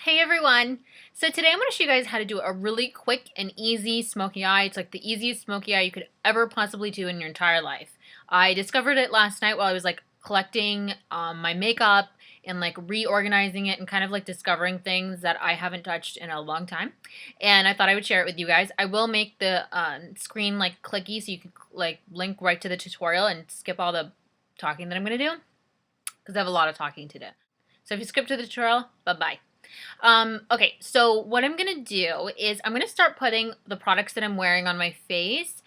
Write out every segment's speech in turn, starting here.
Hey everyone! So today I'm going to show you guys how to do a really quick and easy smoky eye. It's like the easiest smoky eye you could ever possibly do in your entire life. I discovered it last night while I was like collecting my makeup and like reorganizing it and kind of like discovering things that I haven't touched in a long time. And I thought I would share it with you guys. I will make the screen like clicky so you can like link right to the tutorial and skip all the talking that I'm going to do because I have a lot of talking to do. So if you skip to the tutorial, bye-bye. Okay, so what I'm gonna do is I'm gonna start putting the products that I'm wearing on my face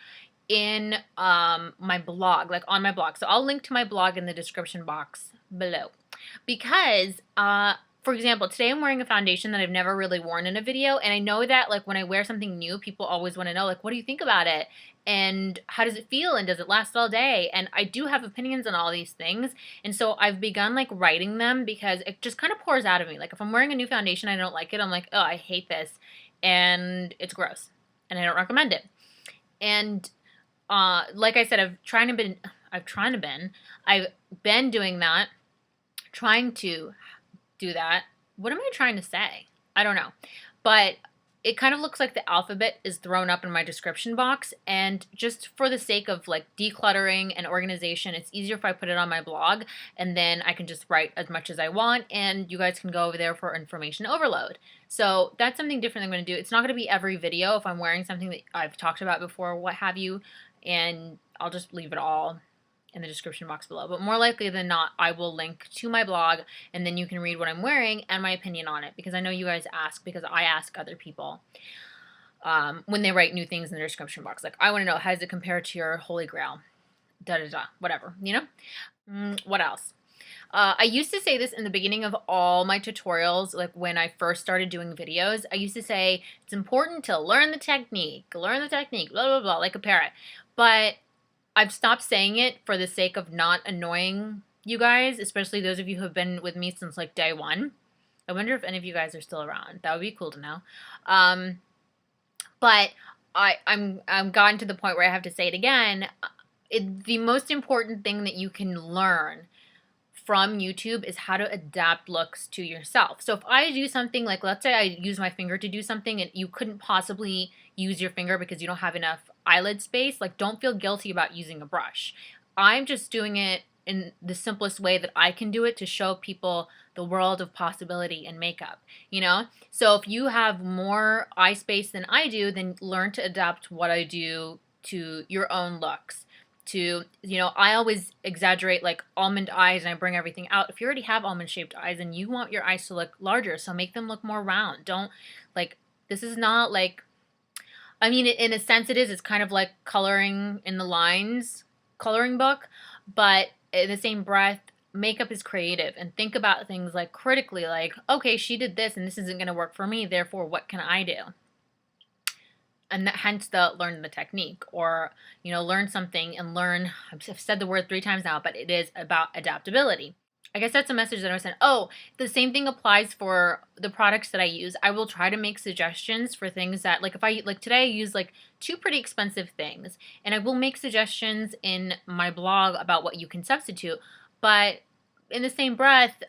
in my blog, like on my blog. So I'll link to my blog in the description box below. Because, for example, today I'm wearing a foundation that I've never really worn in a video, and I know that like when I wear something new, people always want to know like, what do you think about it? And how does it feel? And does it last all day? And I do have opinions on all these things. And so I've begun like writing them because it just kind of pours out of me. Like if I'm wearing a new foundation, I don't like it. I'm like, oh, I hate this. And it's gross. And I don't recommend it. And like I said, I've been doing that, trying to do that. What am I trying to say? I don't know. But it kind of looks like the alphabet is thrown up in my description box, and just for the sake of like decluttering and organization, it's easier if I put it on my blog, and then I can just write as much as I want and you guys can go over there for information overload. So that's something different I'm going to do. It's not going to be every video if I'm wearing something that I've talked about before, what have you, and I'll just leave it all in the description box below. But more likely than not, I will link to my blog, and then you can read what I'm wearing and my opinion on it, because I know you guys ask, because I ask other people when they write new things in the description box. Like, I want to know, how does it compare to your holy grail? Da-da-da, whatever, you know? What else? I used to say this in the beginning of all my tutorials, like when I first started doing videos. I used to say, it's important to learn the technique, blah, blah, blah, like a parrot. But I've stopped saying it for the sake of not annoying you guys, especially those of you who have been with me since like day one. I wonder if any of you guys are still around. That would be cool to know. But I'm gotten to the point where I have to say it again. The most important thing that you can learn from YouTube is how to adapt looks to yourself. So if I do something like, let's say I use my finger to do something and you couldn't possibly use your finger because you don't have enough eyelid space, like don't feel guilty about using a brush. I'm just doing it in the simplest way that I can do it to show people the world of possibility in makeup, you know? So if you have more eye space than I do, then learn to adapt what I do to your own looks. To, you know, I always exaggerate like almond eyes and I bring everything out. If you already have almond shaped eyes and you want your eyes to look larger, so make them look more round. Don't like, this is not like, I mean, in a sense it is. It's kind of like coloring in the lines, coloring book, but in the same breath, makeup is creative, and think about things like critically, like, okay, she did this and this isn't going to work for me, therefore what can I do? And that, hence the learn the technique, or, you know, learn something and learn. I've said the word 3 times now, but it is about adaptability. I guess that's a message that I was saying. Oh, the same thing applies for the products that I use. I will try to make suggestions for things that, like if I, like today I use like 2 pretty expensive things, and I will make suggestions in my blog about what you can substitute. But in the same breath,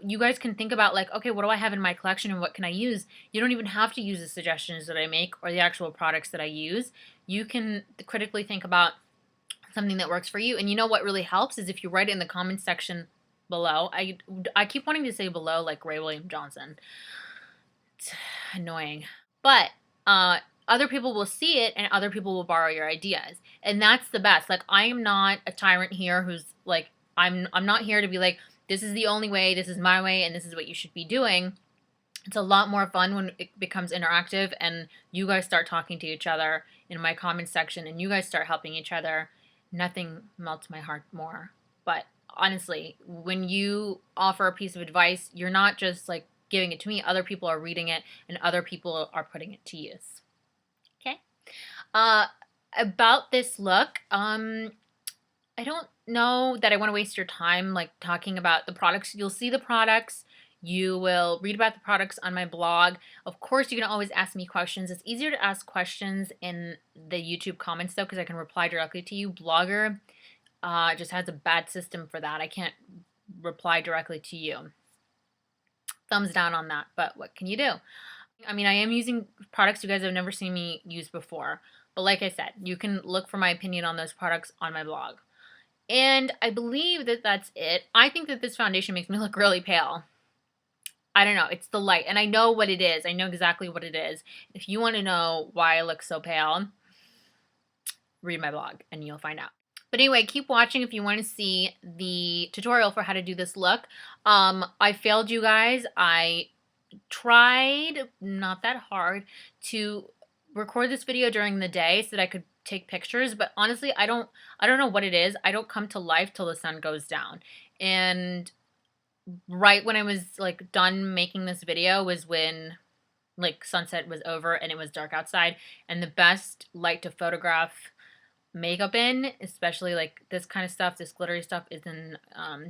you guys can think about like, okay, what do I have in my collection and what can I use? You don't even have to use the suggestions that I make or the actual products that I use. You can critically think about something that works for you. And you know what really helps is if you write it in the comments section below. I keep wanting to say below like Ray William Johnson. It's annoying. But other people will see it and other people will borrow your ideas. And that's the best. Like, I am not a tyrant here who's like, I'm not here to be like, this is the only way, this is my way, and this is what you should be doing. It's a lot more fun when it becomes interactive and you guys start talking to each other in my comments section and you guys start helping each other. Nothing melts my heart more. But honestly, when you offer a piece of advice, you're not just like giving it to me. Other people are reading it and other people are putting it to use. Okay? About this look, I don't know that I want to waste your time like talking about the products. You'll see the products. You will read about the products on my blog. Of course, you can always ask me questions. It's easier to ask questions in the YouTube comments though, because I can reply directly to you. Blogger just has a bad system for that. I can't reply directly to you. thumbs down on that, but what can you do? I mean, I am using products you guys have never seen me use before. But like I said, you can look for my opinion on those products on my blog. And I believe that that's it. I think that this foundation makes me look really pale. I don't know. It's the light. And I know what it is. I know exactly what it is. If you want to know why I look so pale, read my blog and you'll find out. But anyway, keep watching if you want to see the tutorial for how to do this look. I failed you guys. I tried, not that hard, to record this video during the day so that I could take pictures, but honestly, I don't know what it is. I don't come to life till the sun goes down. And right when I was like done making this video was when like sunset was over and it was dark outside, and the best light to photograph makeup in, especially like this kind of stuff, this glittery stuff, is in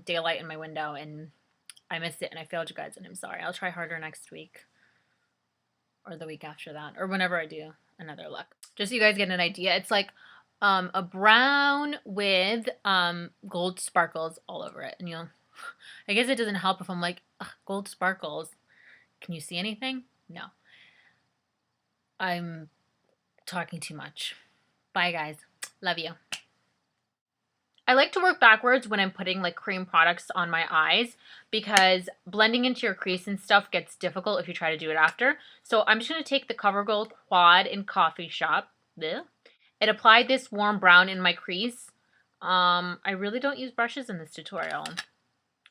daylight in my window, and I missed it and I failed you guys and I'm sorry. I'll try harder next week or the week after that or whenever I do another look. Just so you guys get an idea, it's like a brown with gold sparkles all over it. And you'll, I guess it doesn't help if I'm like, gold sparkles. Can you see anything? No. I'm talking too much. Bye guys. Love you. I like to work backwards when I'm putting like cream products on my eyes because blending into your crease and stuff gets difficult if you try to do it after. So I'm just going to take the CoverGirl Quad in Coffee Shop and apply this warm brown in my crease. I really don't use brushes in this tutorial,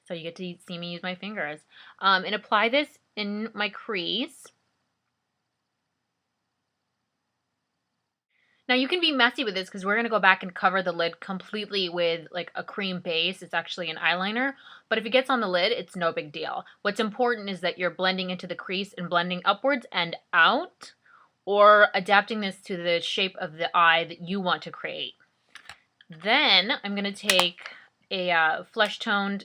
so you get to see me use my fingers. And apply this in my crease. Now you can be messy with this because we're going to go back and cover the lid completely with like a cream base. It's actually an eyeliner, but if it gets on the lid, it's no big deal. What's important is that you're blending into the crease and blending upwards and out, or adapting this to the shape of the eye that you want to create. Then I'm going to take a flesh toned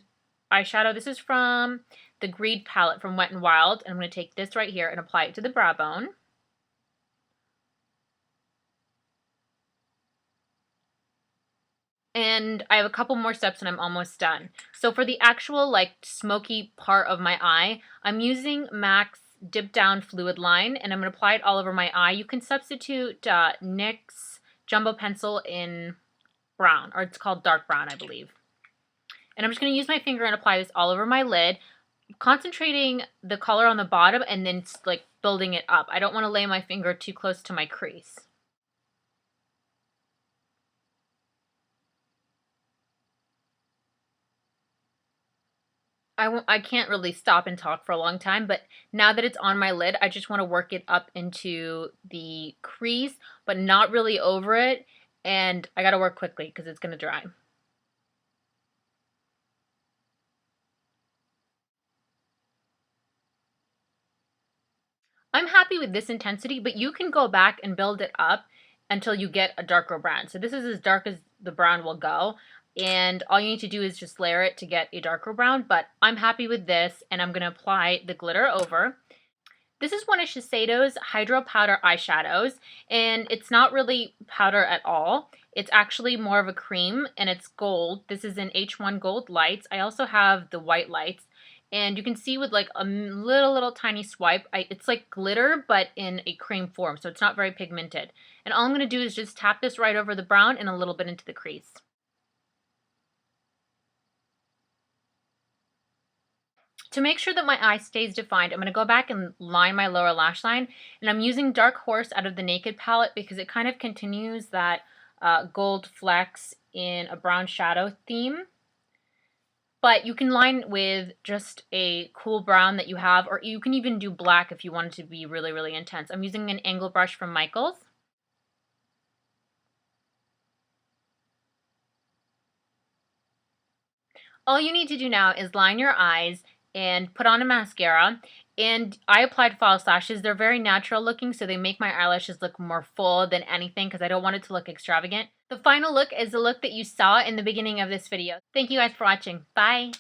eyeshadow. This is from the Greed palette from Wet n Wild, and I'm going to take this right here and apply it to the brow bone. And I have a couple more steps and I'm almost done. So for the actual like smoky part of my eye, I'm using MAC's Dip Down Fluid Line, and I'm going to apply it all over my eye. You can substitute NYX Jumbo Pencil in brown, or it's called dark brown, I believe. And I'm just going to use my finger and apply this all over my lid, concentrating the color on the bottom and then like building it up. I don't want to lay my finger too close to my crease. I can't really stop and talk for a long time, but now that it's on my lid, I just want to work it up into the crease, but not really over it, and I got to work quickly because it's going to dry. I'm happy with this intensity, but you can go back and build it up until you get a darker brown. So this is as dark as the brown will go. And all you need to do is just layer it to get a darker brown, but I'm happy with this, and I'm going to apply the glitter over. This is one of Shiseido's Hydro Powder eyeshadows, and it's not really powder at all. It's actually more of a cream, and it's gold. This is in H1 Gold Lights. I also have the white lights, and you can see with like a little tiny swipe, it's like glitter, but in a cream form, so it's not very pigmented. And all I'm going to do is just tap this right over the brown and a little bit into the crease. To make sure that my eye stays defined, I'm going to go back and line my lower lash line, and I'm using Dark Horse out of the Naked palette because it kind of continues that gold flecks in a brown shadow theme. But you can line with just a cool brown that you have, or you can even do black if you want it to be really, really intense. I'm using an angle brush from Michaels. All you need to do now is line your eyes and put on a mascara. And I applied false lashes. They're very natural looking, so they make my eyelashes look more full than anything because I don't want it to look extravagant. The final look is the look that you saw in the beginning of this video. Thank you guys for watching. Bye!